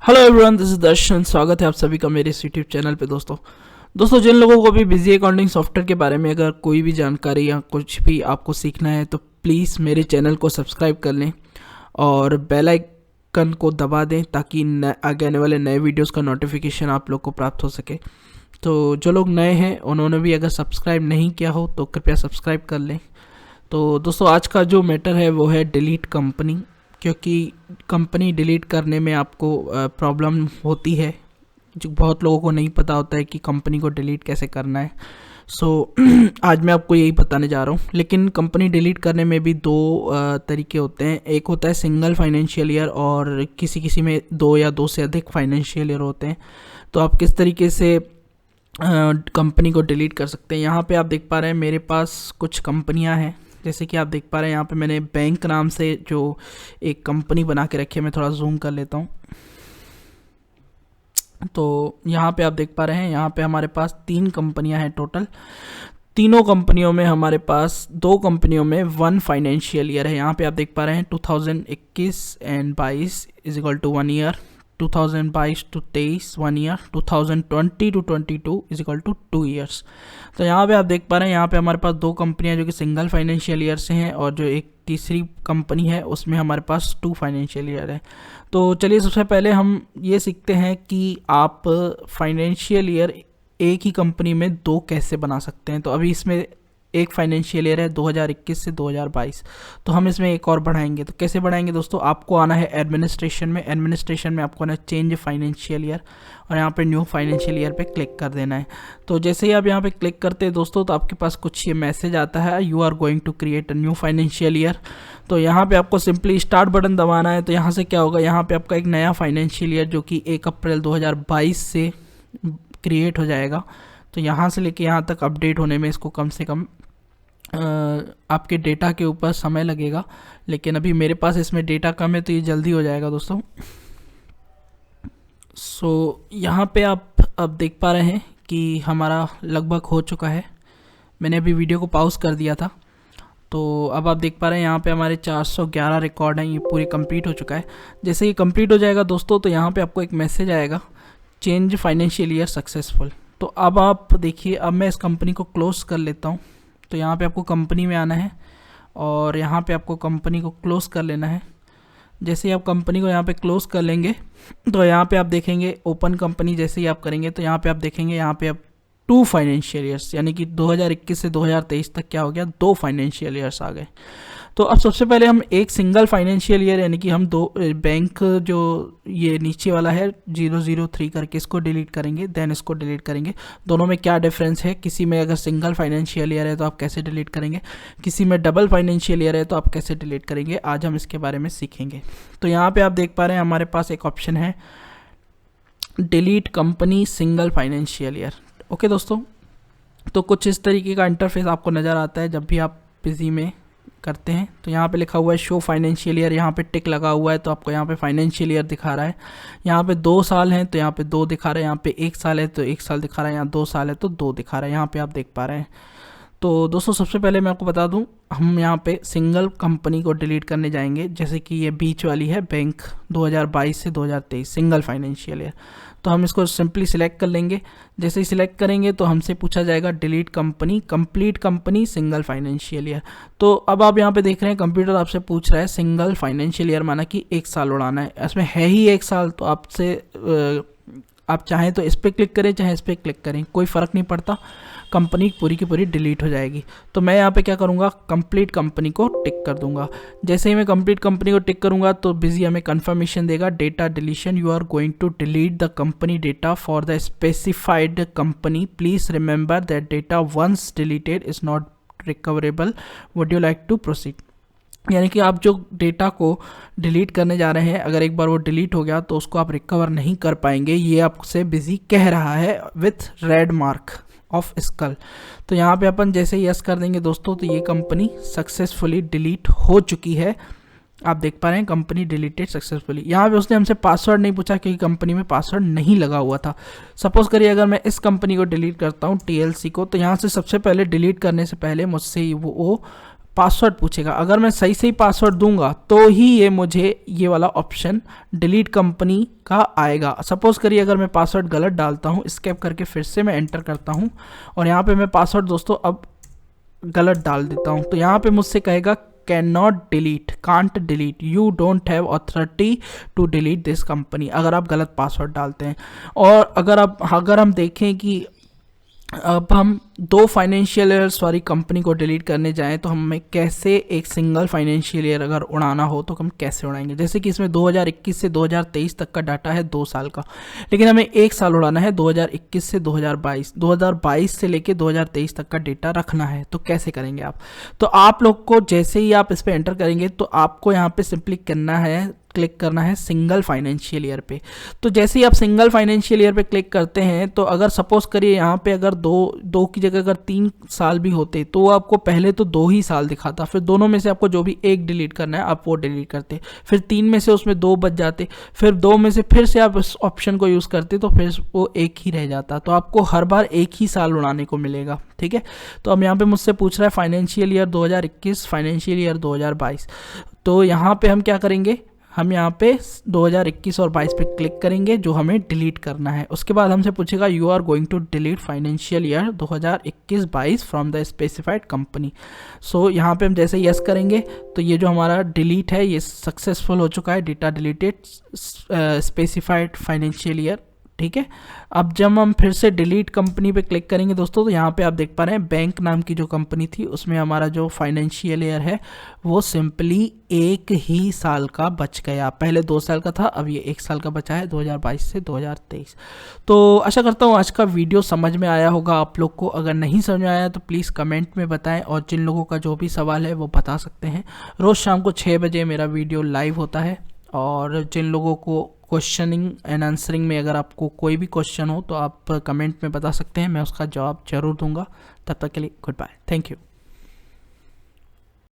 Hello everyone, this is दर्शन। स्वागत है आप सभी का मेरे इस यूट्यूब चैनल पे। दोस्तों जिन लोगों को भी बिजी अकाउंटिंग सॉफ्टवेयर के बारे में अगर कोई भी जानकारी या कुछ भी आपको सीखना है तो प्लीज़ मेरे चैनल को सब्सक्राइब कर लें और बेल आइकन को दबा दें ताकि आगे आने वाले नए वीडियोस का नोटिफिकेशन आप लोग को प्राप्त हो सके। तो जो लोग नए हैं उन्होंने भी अगर सब्सक्राइब नहीं किया हो तो कृपया सब्सक्राइब कर लें। तो दोस्तों आज का जो मैटर है वो है डिलीट कंपनी, क्योंकि कंपनी डिलीट करने में आपको प्रॉब्लम होती है। जो बहुत लोगों को नहीं पता होता है कि कंपनी को डिलीट कैसे करना है। आज मैं आपको यही बताने जा रहा हूँ। लेकिन कंपनी डिलीट करने में भी दो तरीके होते हैं। एक होता है सिंगल फाइनेंशियल ईयर और किसी में दो या दो से अधिक फाइनेंशियल ईयर होते हैं। तो आप किस तरीके से कंपनी को डिलीट कर सकते हैं। यहाँ पे आप देख पा रहे हैं मेरे पास कुछ कंपनियाँ हैं। जैसे कि आप देख पा रहे हैं यहाँ पे मैंने बैंक नाम से जो एक कंपनी बना के रखी है। मैं थोड़ा जूम कर लेता हूँ। तो यहाँ पे आप देख पा रहे हैं यहाँ पे हमारे पास 3 कंपनियाँ हैं टोटल। तीनों कंपनियों में हमारे पास 2 कंपनियों में 1 फाइनेंशियल ईयर है। यहाँ पे आप देख पा रहे हैं 2021 and 22 is equal to 1 year, 2022 to 23 1 year, 2020 to 22 is equal to 2 years. तो यहाँ पे आप देख पा रहे हैं यहाँ पे हमारे पास 2 कंपनियाँ जो कि सिंगल फाइनेंशियल ईयर से हैं और जो एक तीसरी कंपनी है उसमें हमारे पास 2 फाइनेंशियल ईयर है। तो चलिए सबसे पहले हम ये सीखते हैं कि आप फाइनेंशियल ईयर एक ही कंपनी में 2 कैसे बना सकते हैं। तो अभी इसमें एक फाइनेंशियल ईयर है 2021 से 2022, तो हम इसमें एक और बढ़ाएंगे। तो कैसे बढ़ाएंगे दोस्तों, आपको आना है एडमिनिस्ट्रेशन में आपको आना है चेंज फाइनेंशियल ईयर और यहाँ पे न्यू फाइनेंशियल ईयर पे क्लिक कर देना है। तो जैसे ही आप यहाँ पे क्लिक करते हैं दोस्तों तो आपके पास कुछ ये मैसेज आता है, you are going to create a new financial year. तो यहाँ पे आपको सिंपली स्टार्ट बटन दबाना है। तो यहाँ से क्या होगा, यहाँ पे आपका एक नया फाइनेंशियल ईयर जो कि 1 अप्रैल 2022 से क्रिएट हो जाएगा। तो यहाँ से लेके यहाँ तक अपडेट होने में इसको कम से कम आपके डेटा के ऊपर समय लगेगा, लेकिन अभी मेरे पास इसमें डेटा कम है तो ये जल्दी हो जाएगा दोस्तों। यहाँ पे आप अब देख पा रहे हैं कि हमारा लगभग हो चुका है। मैंने अभी वीडियो को पॉज कर दिया था। तो अब आप देख पा रहे हैं यहाँ पे हमारे 411 रिकॉर्ड हैं, ये पूरे कंप्लीट हो चुका है। जैसे ये कंप्लीट हो जाएगा दोस्तों तो यहाँ पे आपको एक मैसेज आएगा, चेंज फाइनेंशियल ईयर सक्सेसफुल। तो अब आप देखिए, अब मैं इस कंपनी को क्लोज कर लेता हूँ। तो यहाँ पे आपको कंपनी में आना है और यहाँ पे आपको कंपनी को क्लोज़ कर लेना है। जैसे ही आप कंपनी को यहाँ पे क्लोज़ कर लेंगे तो यहाँ पे आप देखेंगे ओपन कंपनी। जैसे ही आप करेंगे तो यहाँ पे आप देखेंगे यहाँ पे आप 2 फाइनेंशियल ईयर्स यानी कि 2021 से 2023 तक क्या हो गया, 2 फाइनेंशियल ईयर्स आ गए। तो अब सबसे पहले हम एक सिंगल फाइनेंशियल ईयर यानी कि हम 2 बैंक जो ये नीचे वाला है 003 करके इसको डिलीट करेंगे, देन इसको डिलीट करेंगे। दोनों में क्या डिफरेंस है, किसी में अगर सिंगल फाइनेंशियल ईयर है तो आप कैसे डिलीट करेंगे, किसी में डबल फाइनेंशियल ईयर है तो आप कैसे डिलीट करेंगे, आज हम इसके बारे में सीखेंगे। तो यहाँ पर आप देख पा रहे हैं हमारे पास एक ऑप्शन है delete company single financial year. Okay दोस्तों, तो कुछ इस तरीके का इंटरफेस आपको नज़र आता है जब भी आप बिजी में करते हैं। तो यहाँ पे लिखा हुआ है शो फाइनेंशियल ईयर, यहाँ पे टिक लगा हुआ है तो आपको यहाँ पे फाइनेंशियल ईयर दिखा रहा है। यहाँ पे 2 साल हैं तो यहाँ पे 2 दिखा रहा है, यहाँ पे 1 साल है तो 1 साल दिखा रहा है, यहाँ 2 साल है तो 2 दिखा रहा है। यहाँ पे आप देख पा रहे हैं। तो दोस्तों सबसे पहले मैं आपको बता दूं, हम यहाँ पे सिंगल कंपनी को डिलीट करने जाएंगे। जैसे कि ये बीच वाली है बैंक 2022 से 2023 सिंगल फाइनेंशियल ईयर। तो हम इसको सिंपली सिलेक्ट कर लेंगे। जैसे ही सिलेक्ट करेंगे तो हमसे पूछा जाएगा delete company complete company single financial year. तो अब आप यहाँ पे देख रहे हैं कंप्यूटर आपसे पूछ रहा है सिंगल फाइनेंशियल ईयर माना कि 1 साल उड़ाना है। इसमें है ही 1 साल, तो आपसे आप चाहें तो इस पर क्लिक करें चाहे इस पर क्लिक करें, कोई फ़र्क नहीं पड़ता, कंपनी पूरी की पूरी डिलीट हो जाएगी। तो मैं यहाँ पे क्या करूँगा, कंप्लीट कंपनी को टिक कर दूंगा। जैसे ही मैं कंप्लीट कंपनी को टिक करूँगा तो बिजी हमें कंफर्मेशन देगा, data deletion, you are going to delete the company data for the specified company, please remember that data once deleted is not recoverable, would you like to proceed. यानी कि आप जो data को delete करने जा रहे हैं अगर एक बार वो डिलीट हो गया तो उसको आप रिकवर नहीं कर पाएंगे, ये आपसे बिजी कह रहा है with red mark of skull. तो यहाँ पे अपन जैसे ही यस कर देंगे दोस्तों तो ये कंपनी सक्सेसफुली डिलीट हो चुकी है। आप देख पा रहे हैं कंपनी डिलीटेड सक्सेसफुली। यहाँ पे उसने हमसे पासवर्ड नहीं पूछा क्योंकि कंपनी में पासवर्ड नहीं लगा हुआ था। सपोज करिए अगर मैं इस कंपनी को डिलीट करता हूँ TLC को, तो यहाँ से सबसे पहले डिलीट करने से पहले मुझसे वो पासवर्ड पूछेगा। अगर मैं सही सही पासवर्ड दूंगा तो ही ये मुझे ये वाला ऑप्शन डिलीट कंपनी का आएगा। सपोज करिए अगर मैं पासवर्ड गलत डालता हूँ, एस्केप करके फिर से मैं एंटर करता हूँ और यहाँ पे मैं पासवर्ड दोस्तों अब गलत डाल देता हूँ, तो यहाँ पे मुझसे कहेगा can not delete, can't delete, you don't have authority to delete this company, अगर आप गलत पासवर्ड डालते हैं। और अगर हम देखें कि अब हम दो फाइनेंशियल ईयर सॉरी कंपनी को डिलीट करने जाएं तो हमें कैसे एक सिंगल फाइनेंशियल ईयर अगर उड़ाना हो तो हम कैसे उड़ाएंगे। जैसे कि इसमें 2021 से 2023 तक का डाटा है 2 साल का, लेकिन हमें एक साल उड़ाना है 2021 से 2022, 2022 से लेके 2023 तक का डेटा रखना है। तो कैसे करेंगे आप? तो आप लोग को जैसे ही आप इस पर एंटर करेंगे तो आपको यहाँ पे सिंपली क्लिक करना है सिंगल फाइनेंशियल ईयर पे। तो जैसे ही आप सिंगल फाइनेंशियल ईयर पे क्लिक करते हैं तो अगर सपोज करिए यहाँ पे अगर दो की जगह अगर 3 साल भी होते तो आपको पहले तो 2 ही साल दिखाता, फिर दोनों में से आपको जो भी एक डिलीट करना है आप वो डिलीट करते, फिर 3 में से उसमें 2 बच जाते, फिर 2 में से फिर से आप इस ऑप्शन को यूज़ करते तो फिर वो एक ही रह जाता। तो आपको हर बार एक ही साल उड़ाने को मिलेगा, ठीक है। तो अब यहाँ पे मुझसे पूछ रहा है फाइनेंशियल ईयर 2021 फाइनेंशियल ईयर 2022, तो यहाँ पे हम क्या करेंगे, हम यहाँ पे 2021 और 22 पे क्लिक करेंगे जो हमें डिलीट करना है। उसके बाद हमसे पूछेगा you are going to delete financial year 2021-22 from the specified company. So यहाँ पे हम जैसे यस करेंगे तो ये जो हमारा डिलीट है ये सक्सेसफुल हो चुका है, data deleted specified financial year, ठीक है। अब जब हम फिर से डिलीट कंपनी पे क्लिक करेंगे दोस्तों तो यहाँ पे आप देख पा रहे हैं बैंक नाम की जो कंपनी थी उसमें हमारा जो फाइनेंशियल ईयर है वो सिंपली 1 ही साल का बच गया। पहले 2 साल का था, अब ये 1 साल का बचा है 2022 से 2023। तो आशा करता हूँ आज का वीडियो समझ में आया होगा आप लोग को। अगर नहीं समझ में आया तो प्लीज़ कमेंट में बताएं और जिन लोगों का जो भी सवाल है वो बता सकते हैं। रोज़ शाम को 6 बजे मेरा वीडियो लाइव होता है और जिन लोगों को क्वेश्चनिंग एंड आंसरिंग में अगर आपको कोई भी क्वेश्चन हो तो आप कमेंट में बता सकते हैं, मैं उसका जवाब जरूर दूंगा। तब तक के लिए गुड बाय, थैंक यू।